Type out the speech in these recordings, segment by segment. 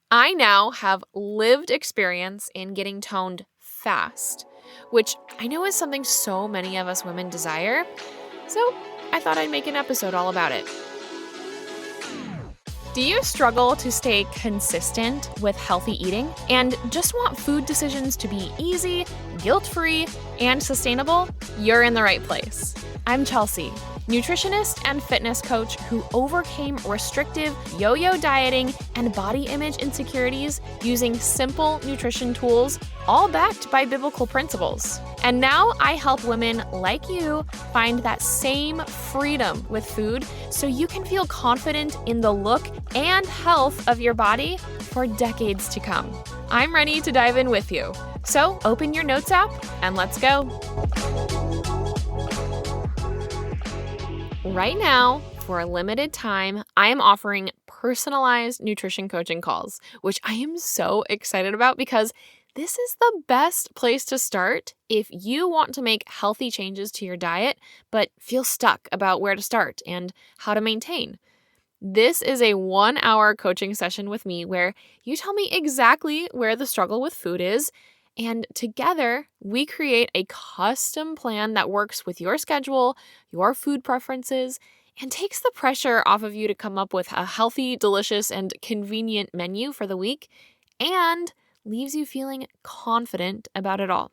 I now have lived experience in getting toned fast, which I know is something so many of us women desire. So I thought I'd make an episode all about it. Do you struggle to stay consistent with healthy eating and just want food decisions to be easy, guilt-free, and sustainable? You're in the right place. I'm Chelsea, nutritionist and fitness coach who overcame restrictive yo-yo dieting and body image insecurities using simple nutrition tools, all backed by biblical principles. And now I help women like you find that same freedom with food so you can feel confident in the look and health of your body for decades to come. I'm ready to dive in with you. So open your notes app and let's go. Right now, for a limited time, I am offering personalized nutrition coaching calls, which I am so excited about because this is the best place to start if you want to make healthy changes to your diet, but feel stuck about where to start and how to maintain. This is a 1-hour coaching session with me where you tell me exactly where the struggle with food is, and together we create a custom plan that works with your schedule, your food preferences, and takes the pressure off of you to come up with a healthy, delicious, and convenient menu for the week, and leaves you feeling confident about it all.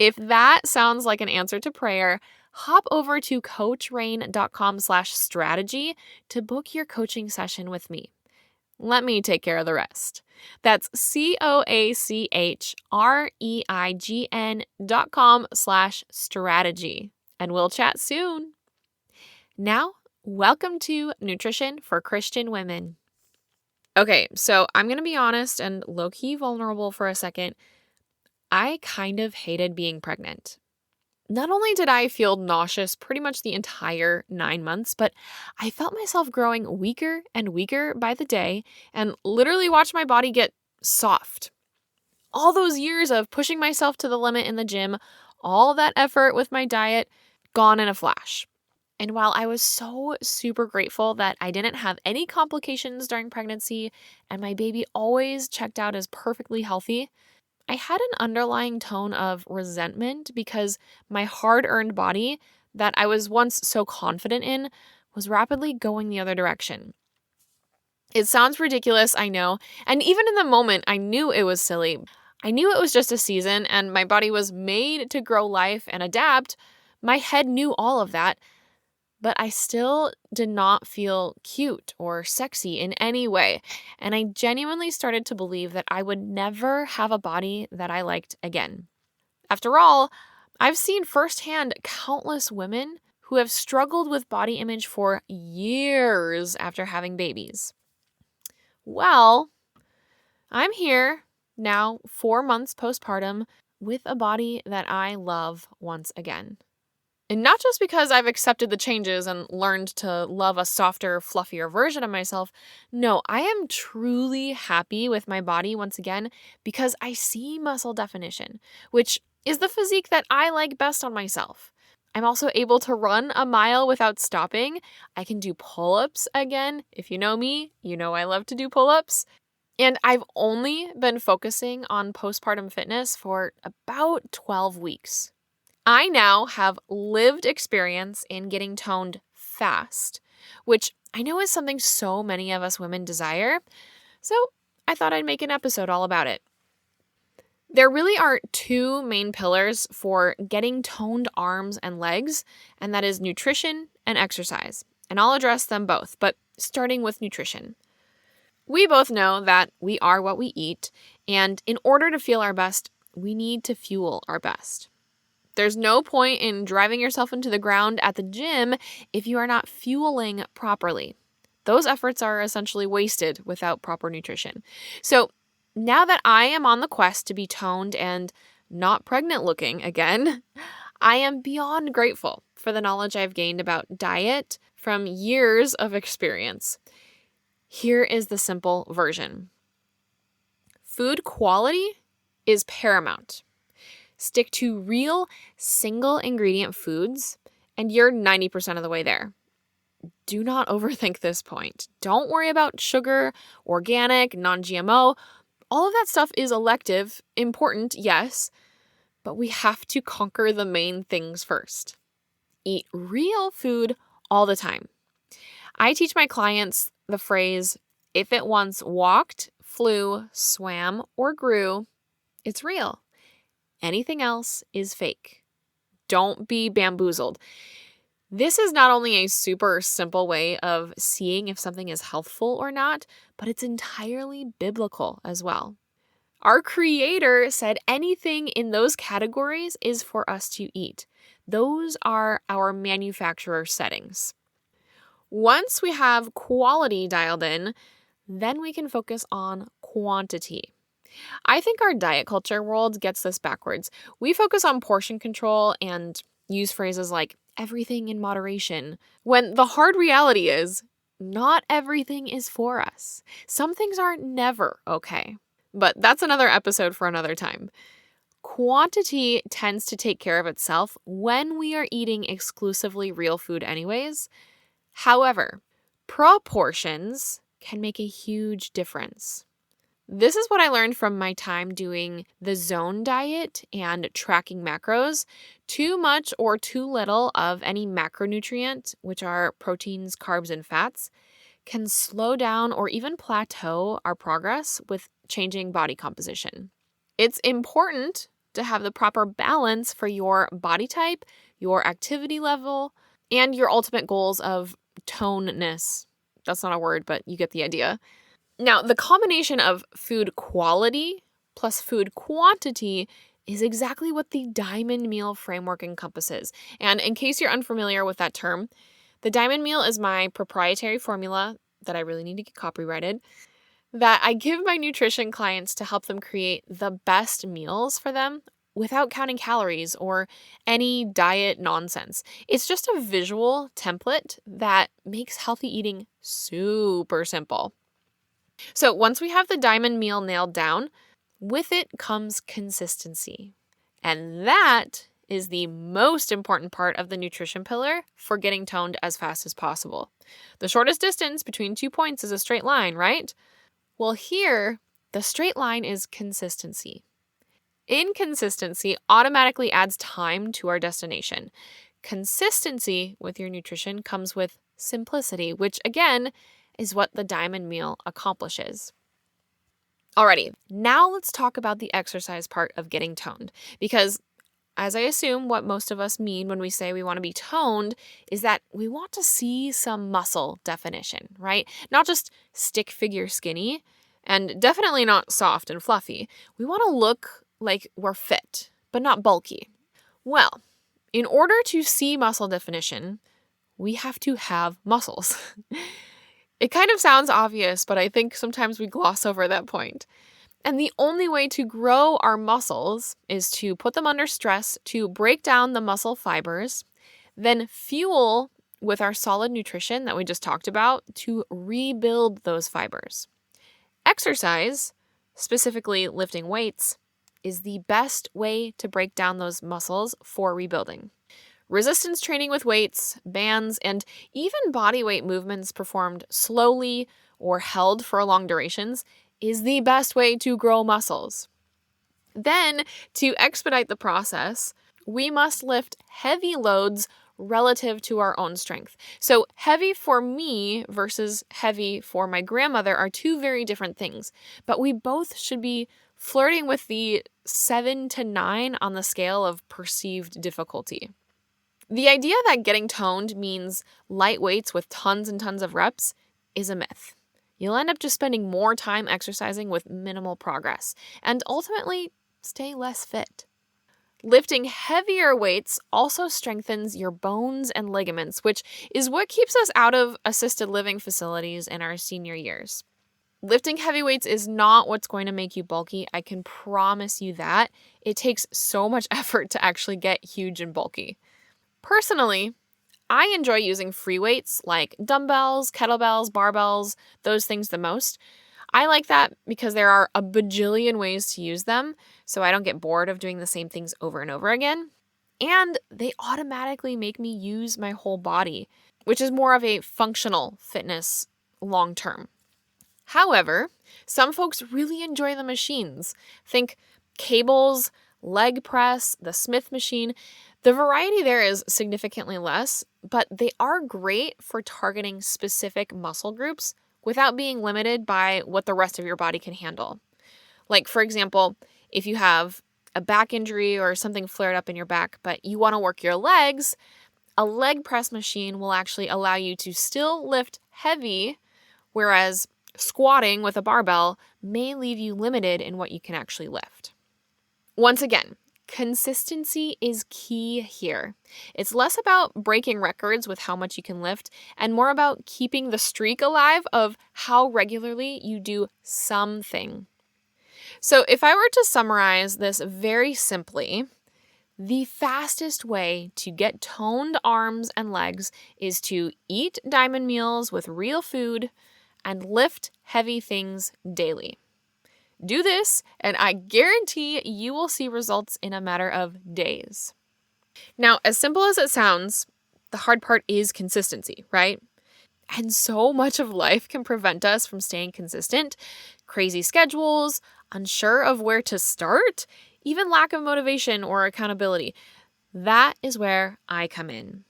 If that sounds like an answer to prayer, hop over to coachrain.com/strategy to book your coaching session with me. Let me take care of the rest. That's coachreign.com/strategy, and we'll chat soon. Now, welcome to Nutrition for Christian Women. Okay, so I'm going to be honest and low-key vulnerable for a second. I kind of hated being pregnant. Not only did I feel nauseous pretty much the entire 9 months, but I felt myself growing weaker and weaker by the day and literally watched my body get soft. All those years of pushing myself to the limit in the gym, all that effort with my diet, gone in a flash. And while I was so super grateful that I didn't have any complications during pregnancy and my baby always checked out as perfectly healthy, I had an underlying tone of resentment because my hard-earned body that I was once so confident in was rapidly going the other direction. It sounds ridiculous, I know, and even in the moment, I knew it was silly. I knew it was just a season and my body was made to grow life and adapt. My head knew all of that, but I still did not feel cute or sexy in any way, and I genuinely started to believe that I would never have a body that I liked again. After all, I've seen firsthand countless women who have struggled with body image for years after having babies. Well, I'm here now, 4 months postpartum, with a body that I love once again. And not just because I've accepted the changes and learned to love a softer, fluffier version of myself. No, I am truly happy with my body once again because I see muscle definition, which is the physique that I like best on myself. I'm also able to run a mile without stopping. I can do pull-ups again. If you know me, you know I love to do pull-ups. And I've only been focusing on postpartum fitness for about 12 weeks. I now have lived experience in getting toned fast, which I know is something so many of us women desire, so I thought I'd make an episode all about it. There really are 2 main pillars for getting toned arms and legs, and that is nutrition and exercise. And I'll address them both, but starting with nutrition. We both know that we are what we eat, and in order to feel our best, we need to fuel our best. There's no point in driving yourself into the ground at the gym if you are not fueling properly. Those efforts are essentially wasted without proper nutrition. So now that I am on the quest to be toned and not pregnant looking again, I am beyond grateful for the knowledge I've gained about diet from years of experience. Here is the simple version. Food quality is paramount. Stick to real single ingredient foods, and you're 90% of the way there. do not overthink this point. Don't worry about sugar, organic, non-GMO. All of that stuff is elective, important, yes, but we have to conquer the main things first. Eat real food all the time. I teach my clients the phrase, if it once walked, flew, swam, or grew, it's real. Anything else is fake. Don't be bamboozled. This is not only a super simple way of seeing if something is healthful or not, but it's entirely biblical as well. Our Creator said anything in those categories is for us to eat. Those are our manufacturer settings. Once we have quality dialed in, then we can focus on quantity. I think our diet culture world gets this backwards. We focus on portion control and use phrases like everything in moderation, when the hard reality is not everything is for us. Some things are never okay. But that's another episode for another time. Quantity tends to take care of itself when we are eating exclusively real food anyways. However, proportions can make a huge difference. This is what I learned from my time doing the zone diet and tracking macros. Too much or too little of any macronutrient, which are proteins, carbs, and fats, can slow down or even plateau our progress with changing body composition. It's important to have the proper balance for your body type, your activity level, and your ultimate goals of toneness. That's not a word, but you get the idea. Now, the combination of food quality plus food quantity is exactly what the diamond meal framework encompasses. And in case you're unfamiliar with that term, the diamond meal is my proprietary formula that I really need to get copyrighted, that I give my nutrition clients to help them create the best meals for them without counting calories or any diet nonsense. It's just a visual template that makes healthy eating super simple. So once we have the diamond meal nailed down, with it comes consistency. And that is the most important part of the nutrition pillar for getting toned as fast as possible. The shortest distance between 2 points is a straight line, right? Well, here, the straight line is consistency. Inconsistency automatically adds time to our destination. Consistency with your nutrition comes with simplicity, which again is what the diamond meal accomplishes. Alrighty, now let's talk about the exercise part of getting toned, because as I assume what most of us mean when we say we want to be toned is that we want to see some muscle definition, right? Not just stick figure skinny, and definitely not soft and fluffy. We want to look like we're fit, but not bulky. Well, in order to see muscle definition, we have to have muscles. It kind of sounds obvious, but I think sometimes we gloss over that point. And the only way to grow our muscles is to put them under stress to break down the muscle fibers, then fuel with our solid nutrition that we just talked about to rebuild those fibers. Exercise, specifically lifting weights, is the best way to break down those muscles for rebuilding. Resistance training with weights, bands, and even body weight movements performed slowly or held for long durations is the best way to grow muscles. Then, to expedite the process, we must lift heavy loads relative to our own strength. So heavy for me versus heavy for my grandmother are two very different things, but we both should be flirting with the 7 to 9 on the scale of perceived difficulty. The idea that getting toned means light weights with tons and tons of reps is a myth. You'll end up just spending more time exercising with minimal progress and ultimately stay less fit. Lifting heavier weights also strengthens your bones and ligaments, which is what keeps us out of assisted living facilities in our senior years. Lifting heavy weights is not what's going to make you bulky. I can promise you that. It takes so much effort to actually get huge and bulky. Personally, I enjoy using free weights like dumbbells, kettlebells, barbells, those things the most. I like that because there are a bajillion ways to use them, so I don't get bored of doing the same things over and over again. And they automatically make me use my whole body. which is more of a functional fitness long term. However, some folks really enjoy the machines. Think cables, leg press, the Smith machine. The variety there is significantly less, but they are great for targeting specific muscle groups without being limited by what the rest of your body can handle. Like, for example, if you have a back injury or something flared up in your back, but you want to work your legs, a leg press machine will actually allow you to still lift heavy, whereas squatting with a barbell may leave you limited in what you can actually lift. Once again, consistency is key here. It's less about breaking records with how much you can lift and more about keeping the streak alive of how regularly you do something. So if I were to summarize this very simply, the fastest way to get toned arms and legs is to eat diamond meals with real food and lift heavy things daily. Do this, and I guarantee you will see results in a matter of days. Now, as simple as it sounds, the hard part is consistency, right? And so much of life can prevent us from staying consistent. Crazy schedules, unsure of where to start, even lack of motivation or accountability. That is where I come in.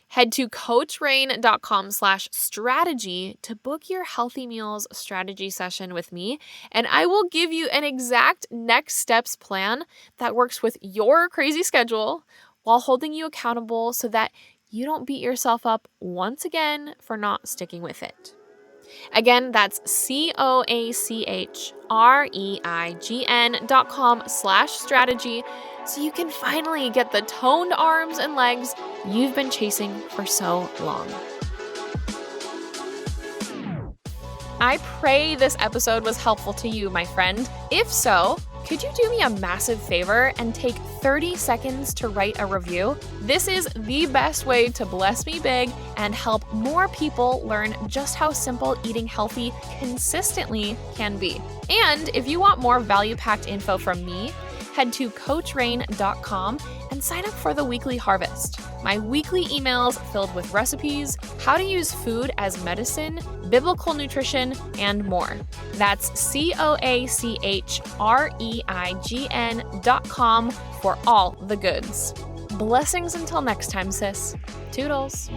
Head to coachrain.com/strategy to book your Healthy Meals strategy session with me, and I will give you an exact next steps plan that works with your crazy schedule while holding you accountable so that you don't beat yourself up once again for not sticking with it. Again, that's coachreign.com/strategy so you can finally get the toned arms and legs you've been chasing for so long. I pray this episode was helpful to you, my friend. If so, could you do me a massive favor and take 30 seconds to write a review? This is the best way to bless me big and help more people learn just how simple eating healthy consistently can be. And if you want more value-packed info from me, head to coachrain.com and sign up for the weekly harvest. My weekly emails filled with recipes, how to use food as medicine, biblical nutrition, and more. That's coachreign.com for all the goods. Blessings until next time, sis. Toodles.